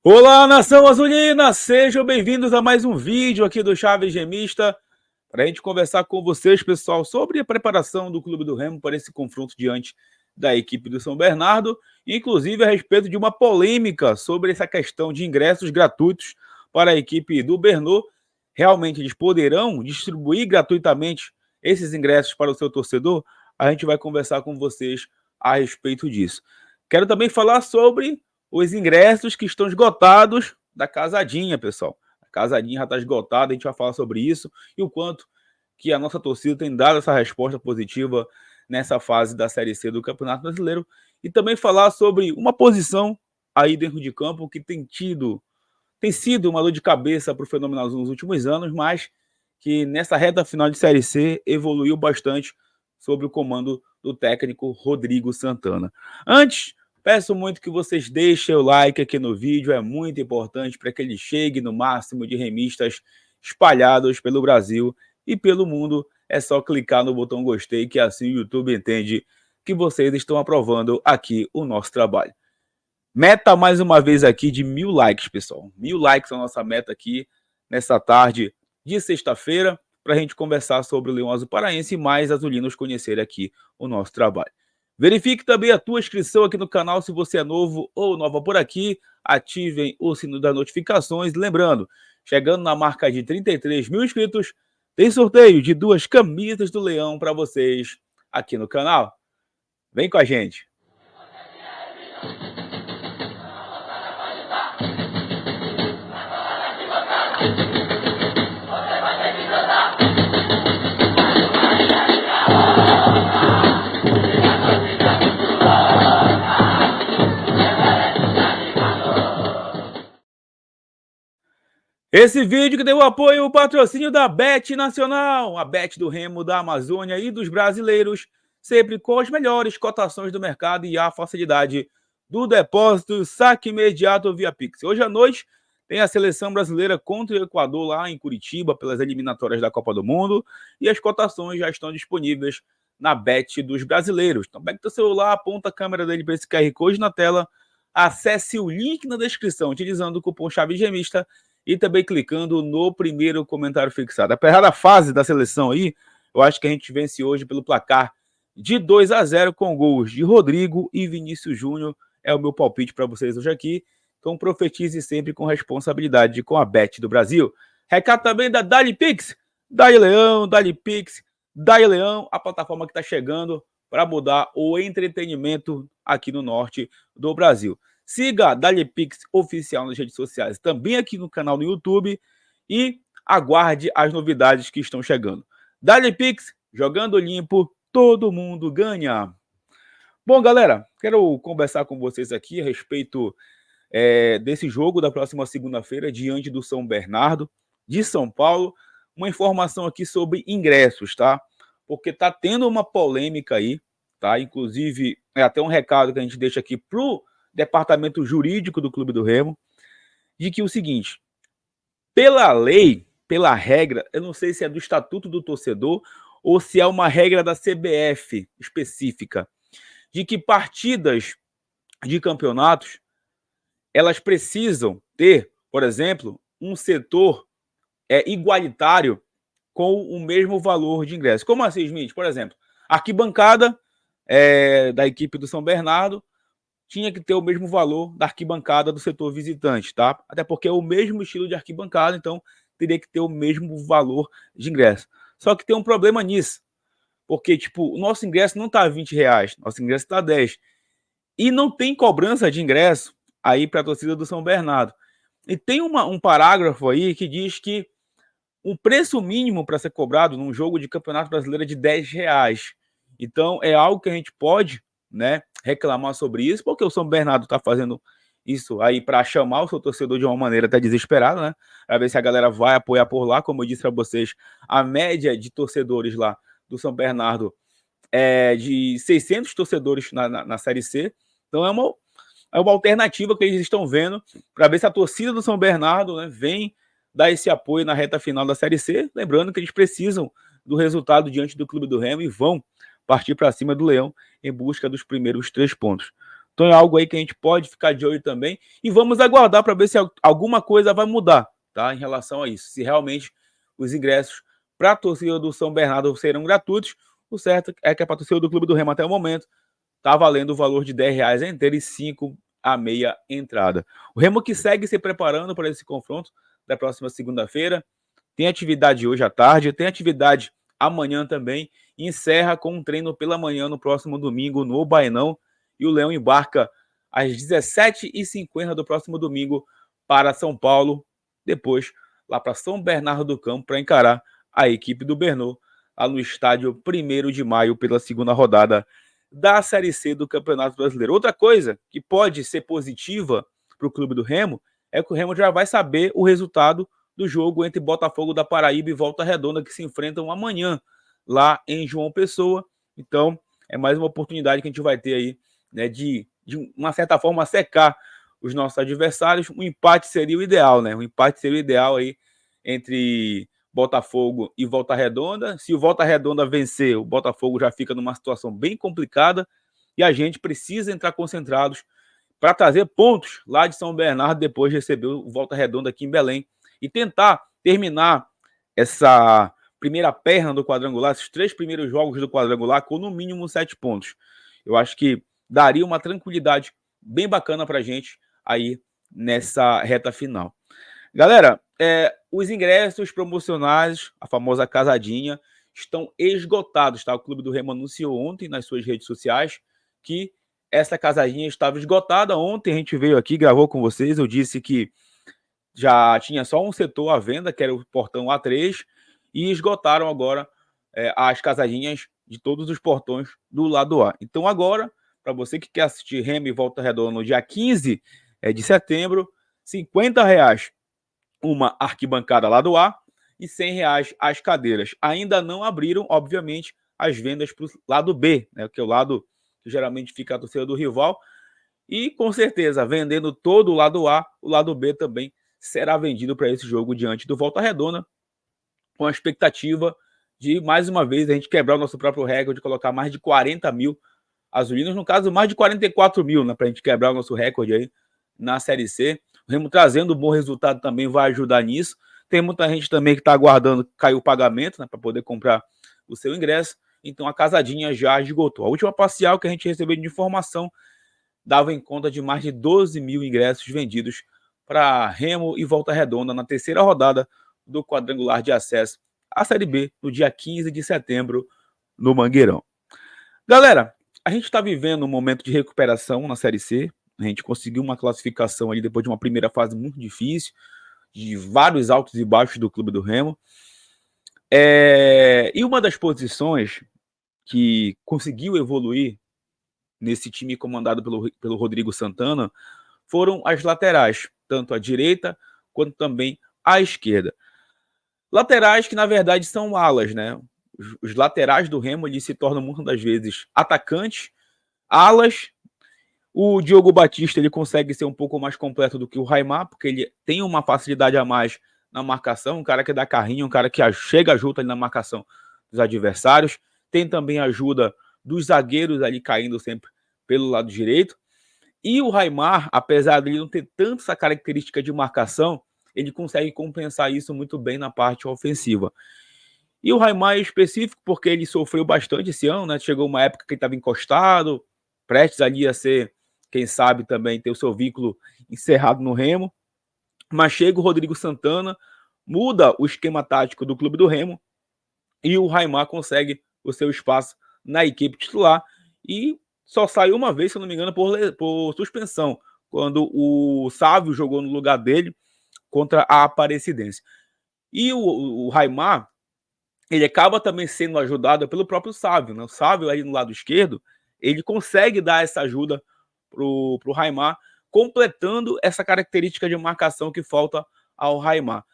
Olá, nação azulina! Sejam bem-vindos a mais um vídeo aqui do Chaves Gemista, para a gente conversar com vocês, pessoal, sobre a preparação do Clube do Remo para esse confronto diante da equipe do São Bernardo, inclusive a respeito de uma polêmica sobre essa questão de ingressos gratuitos para a equipe do Bernô. Realmente eles poderão distribuir gratuitamente esses ingressos para o seu torcedor? A gente vai conversar com vocês a respeito disso. Quero também falar sobre os ingressos que estão esgotados da Casadinha, pessoal. A Casadinha já está esgotada, a gente vai falar sobre isso e o quanto que a nossa torcida tem dado essa resposta positiva nessa fase da Série C do Campeonato Brasileiro. E também falar sobre uma posição aí dentro de campo que tem sido uma dor de cabeça para o Fenômeno Azul nos últimos anos, mas que nessa reta final de Série C evoluiu bastante sob o comando do técnico Rodrigo Santana. Antes, peço muito que vocês deixem o like aqui no vídeo, é muito importante para que ele chegue no máximo de remistas espalhados pelo Brasil e pelo mundo. É só clicar no botão gostei, que assim o YouTube entende que vocês estão aprovando aqui o nosso trabalho. Meta mais uma vez aqui de 1000 likes, pessoal. 1000 likes é a nossa meta aqui nessa tarde de sexta-feira, para a gente conversar sobre o Leão Azul Paraense e mais azulinos conhecerem aqui o nosso trabalho. Verifique também a tua inscrição aqui no canal se você é novo ou nova por aqui. Ativem o sino das notificações. Lembrando, chegando na marca de 33 mil inscritos, tem sorteio de 2 camisas do Leão para vocês aqui no canal. Vem com a gente. Esse vídeo que deu o apoio, o patrocínio da Bet Nacional, a Bet do Remo da Amazônia e dos brasileiros, sempre com as melhores cotações do mercado e a facilidade do depósito, saque imediato via Pix. Hoje à noite tem a seleção brasileira contra o Equador lá em Curitiba, pelas eliminatórias da Copa do Mundo, e as cotações já estão disponíveis na Bet dos brasileiros. Então pega o teu celular, aponta a câmera dele para esse QR Code na tela, acesse o link na descrição utilizando o cupom Chaves Gemista e também clicando no primeiro comentário fixado. Apesar da fase da seleção aí, eu acho que a gente vence hoje pelo placar de 2-0 com gols de Rodrigo e Vinícius Júnior. É o meu palpite para vocês hoje aqui. Então profetize sempre com responsabilidade com a Bet do Brasil. Recado também da Dali Pix. Dali Leão, Dali Pix, Dali Leão, a plataforma que está chegando para mudar o entretenimento aqui no norte do Brasil. Siga a Dali Pix oficial nas redes sociais, também aqui no canal no YouTube, e aguarde as novidades que estão chegando. Dali Pix, jogando limpo, todo mundo ganha. Bom, galera, quero conversar com vocês aqui a respeito desse jogo da próxima segunda-feira, diante do São Bernardo, de São Paulo. Uma informação aqui sobre ingressos, tá? Porque tá tendo uma polêmica aí, tá? Inclusive, é até um recado que a gente deixa aqui pro departamento jurídico do Clube do Remo, de que o seguinte, pela lei, pela regra, eu não sei se é do Estatuto do Torcedor ou se é uma regra da CBF específica, de que partidas de campeonatos, elas precisam ter, por exemplo, um setor igualitário com o mesmo valor de ingresso. Como assim, Smith? Por exemplo, arquibancada da equipe do São Bernardo tinha que ter o mesmo valor da arquibancada do setor visitante, tá? Até porque é o mesmo estilo de arquibancada, então teria que ter o mesmo valor de ingresso. Só que tem um problema nisso, porque, tipo, o nosso ingresso não tá R$20, nosso ingresso tá 10. E não tem cobrança de ingresso aí para a torcida do São Bernardo. E tem um parágrafo aí que diz que o preço mínimo para ser cobrado num jogo de Campeonato Brasileiro é de R$10. Então, é algo que a gente pode, né, reclamar sobre isso, porque o São Bernardo está fazendo isso aí para chamar o seu torcedor de uma maneira até desesperada, né? Para ver se a galera vai apoiar por lá. Como eu disse para vocês, a média de torcedores lá do São Bernardo é de 600 torcedores na Série C. Então, é uma alternativa que eles estão vendo para ver se a torcida do São Bernardo, né, vem dar esse apoio na reta final da Série C. Lembrando que eles precisam do resultado diante do Clube do Remo e vão partir para cima do Leão em busca dos primeiros 3 pontos. Então é algo aí que a gente pode ficar de olho também e vamos aguardar para ver se alguma coisa vai mudar, tá? Em relação a isso, se realmente os ingressos para a torcida do São Bernardo serão gratuitos. O certo é que a torcida do Clube do Remo até o momento está valendo o valor de R$10 a inteira e 5 a meia entrada. O Remo que segue se preparando para esse confronto da próxima segunda-feira. Tem atividade hoje à tarde, tem atividade amanhã também. E encerra com um treino pela manhã no próximo domingo no Baenão. E o Leão embarca às 17h50 do próximo domingo para São Paulo. Depois, lá para São Bernardo do Campo, para encarar a equipe do Bernô, lá no estádio 1º de maio, pela segunda rodada da Série C do Campeonato Brasileiro. Outra coisa que pode ser positiva para o clube do Remo é que o Remo já vai saber o resultado do jogo entre Botafogo da Paraíba e Volta Redonda, que se enfrentam amanhã lá em João Pessoa. Então, é mais uma oportunidade que a gente vai ter aí, né, de uma certa forma secar os nossos adversários. Um empate seria o ideal, né? Um empate seria o ideal aí entre Botafogo e Volta Redonda. Se o Volta Redonda vencer, o Botafogo já fica numa situação bem complicada e a gente precisa entrar concentrados para trazer pontos lá de São Bernardo depois de receber o Volta Redonda aqui em Belém e tentar terminar essa primeira perna do quadrangular, esses 3 primeiros jogos do quadrangular com no mínimo 7 pontos. Eu acho que daria uma tranquilidade bem bacana para a gente aí nessa reta final. Galera, os ingressos promocionais, a famosa casadinha, estão esgotados, tá? O Clube do Remo anunciou ontem nas suas redes sociais que essa casadinha estava esgotada. Ontem a gente veio aqui, gravou com vocês, eu disse que já tinha só um setor à venda, que era o portão A3, e esgotaram agora as casadinhas de todos os portões do lado A. Então agora, para você que quer assistir Remo e Volta Redonda no dia 15 de setembro, R$50 uma arquibancada lado A e R$100 as cadeiras. Ainda não abriram, obviamente, as vendas para o lado B, né, que é o lado que geralmente fica a torcida do rival. E, com certeza, vendendo todo o lado A, o lado B também será vendido para esse jogo diante do Volta Redonda, com a expectativa de, mais uma vez, a gente quebrar o nosso próprio recorde, de colocar mais de 40 mil azulinos, no caso, mais de 44 mil, né, para a gente quebrar o nosso recorde aí na Série C. O Remo trazendo um bom resultado também vai ajudar nisso. Tem muita gente também que está aguardando cair o pagamento, né, para poder comprar o seu ingresso. Então a casadinha já esgotou. A última parcial que a gente recebeu de informação dava em conta de mais de 12 mil ingressos vendidos para Remo e Volta Redonda na terceira rodada do quadrangular de acesso à Série B, no dia 15 de setembro, no Mangueirão. Galera, a gente está vivendo um momento de recuperação na Série C. A gente conseguiu uma classificação ali depois de uma primeira fase muito difícil, de vários altos e baixos do Clube do Remo. E uma das posições que conseguiu evoluir nesse time comandado pelo Rodrigo Santana foram as laterais, tanto a direita quanto também a esquerda. Laterais que, na verdade, são alas, né? Os laterais do Remo eles se tornam muitas das vezes atacantes, alas. O Diogo Batista ele consegue ser um pouco mais completo do que o Raimar, porque ele tem uma facilidade a mais na marcação, um cara que dá carrinho, um cara que chega junto ali na marcação dos adversários. Tem também a ajuda dos zagueiros ali caindo sempre pelo lado direito. E o Raimar, apesar de ele não ter tanto essa característica de marcação, ele consegue compensar isso muito bem na parte ofensiva. E o Raimar é específico porque ele sofreu bastante esse ano, né? Chegou uma época que ele estava encostado, prestes ali a ser, quem sabe, também ter o seu vínculo encerrado no Remo. Mas chega o Rodrigo Santana, muda o esquema tático do Clube do Remo e o Raimar consegue o seu espaço na equipe titular e só saiu uma vez, se eu não me engano, por suspensão, quando o Sávio jogou no lugar dele contra a Aparecidense. E o Raimar, ele acaba também sendo ajudado pelo próprio Sávio, né? O Sávio aí no lado esquerdo, ele consegue dar essa ajuda pro Raimar, completando essa característica de marcação que falta ao Raimar.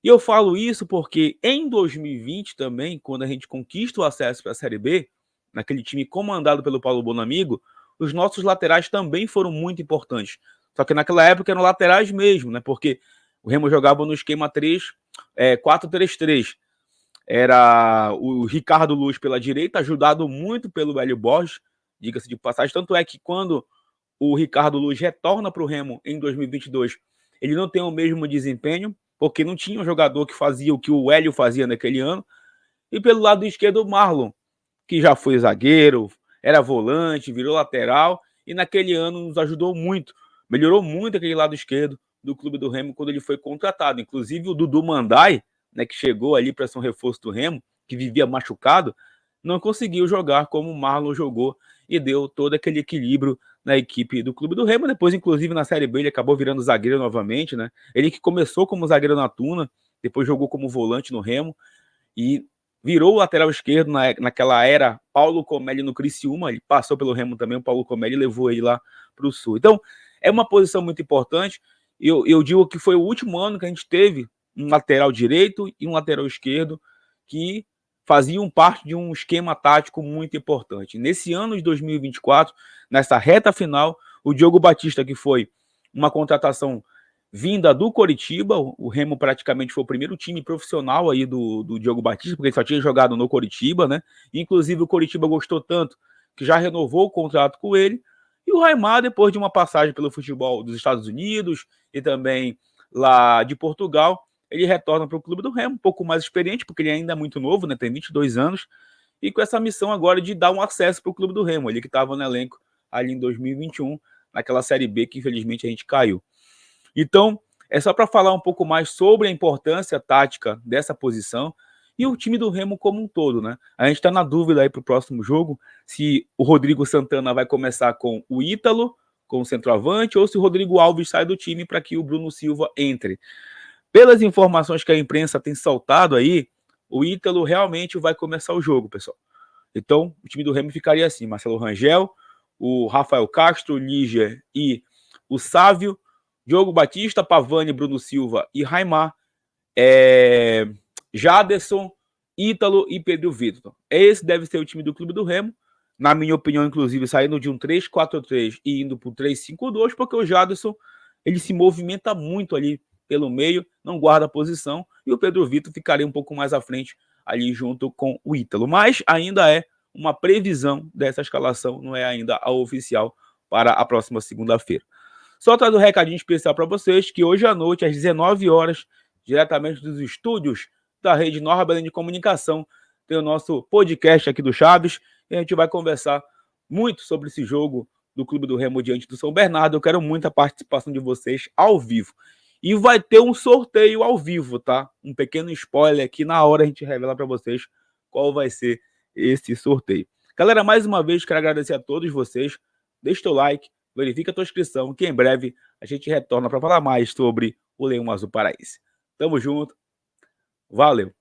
E eu falo isso porque em 2020 também, quando a gente conquista o acesso para a Série B, naquele time comandado pelo Paulo Bonamigo, os nossos laterais também foram muito importantes. Só que naquela época eram laterais mesmo, né? Porque o Remo jogava no esquema 4-3-3. Era o Ricardo Luz pela direita, ajudado muito pelo Hélio Borges, diga-se de passagem. Tanto é que quando o Ricardo Luz retorna para o Remo em 2022, ele não tem o mesmo desempenho, porque não tinha um jogador que fazia o que o Hélio fazia naquele ano. E pelo lado esquerdo, o Marlon, que já foi zagueiro, era volante, virou lateral, e naquele ano nos ajudou muito. Melhorou muito aquele lado esquerdo do clube do Remo quando ele foi contratado. Inclusive o Dudu Mandai, né, que chegou ali para ser um reforço do Remo, que vivia machucado, não conseguiu jogar como o Marlon jogou e deu todo aquele equilíbrio na equipe do clube do Remo. Depois, inclusive, na Série B, ele acabou virando zagueiro novamente, né? Ele que começou como zagueiro na Tuna, depois jogou como volante no Remo e virou o lateral esquerdo naquela era Paulo Comelli no Criciúma. Ele passou pelo Remo também, o Paulo Comelli levou ele lá para o Sul. Então, é uma posição muito importante. Eu digo que foi o último ano que a gente teve um lateral direito e um lateral esquerdo que faziam parte de um esquema tático muito importante. Nesse ano de 2024, nessa reta final, o Diogo Batista, que foi uma contratação vinda do Coritiba, o Remo praticamente foi o primeiro time profissional aí do Diogo Batista, porque ele só tinha jogado no Coritiba, né? Inclusive o Coritiba gostou tanto que já renovou o contrato com ele. E o Raimar, depois de uma passagem pelo futebol dos Estados Unidos e também lá de Portugal, ele retorna para o clube do Remo, um pouco mais experiente, porque ele ainda é muito novo, né? Tem 22 anos, e com essa missão agora de dar um acesso para o clube do Remo, ele que estava no elenco ali em 2021, naquela Série B que infelizmente a gente caiu. Então, é só para falar um pouco mais sobre a importância tática dessa posição e o time do Remo como um todo, né? A gente está na dúvida aí para o próximo jogo se o Rodrigo Santana vai começar com o Ítalo, com o centroavante, ou se o Rodrigo Alves sai do time para que o Bruno Silva entre. Pelas informações que a imprensa tem soltado aí, o Ítalo realmente vai começar o jogo, pessoal. Então, o time do Remo ficaria assim: Marcelo Rangel, o Rafael Castro, o Lígia e o Sávio, Diogo Batista, Pavani, Bruno Silva e Raimar, Jaderson, Ítalo e Pedro Vitor. Esse deve ser o time do clube do Remo. Na minha opinião, inclusive, saindo de um 3-4-3 e indo para o 3-5-2, porque o Jaderson ele se movimenta muito ali pelo meio, não guarda a posição, e o Pedro Vitor ficaria um pouco mais à frente ali junto com o Ítalo. Mas ainda é uma previsão dessa escalação, não é ainda a oficial para a próxima segunda-feira. Só traz um recadinho especial para vocês, que hoje à noite, às 19 horas, diretamente dos estúdios da Rede Nova Belém de Comunicação, tem o nosso podcast aqui do Chaves, e a gente vai conversar muito sobre esse jogo do Clube do Remo diante do São Bernardo. Eu quero muito a participação de vocês ao vivo. E vai ter um sorteio ao vivo, tá? Um pequeno spoiler aqui, na hora a gente revela para vocês qual vai ser esse sorteio. Galera, mais uma vez quero agradecer a todos vocês. Deixa o teu like, verifica a tua inscrição, que em breve a gente retorna para falar mais sobre o Leão Azul Paraense. Tamo junto, valeu!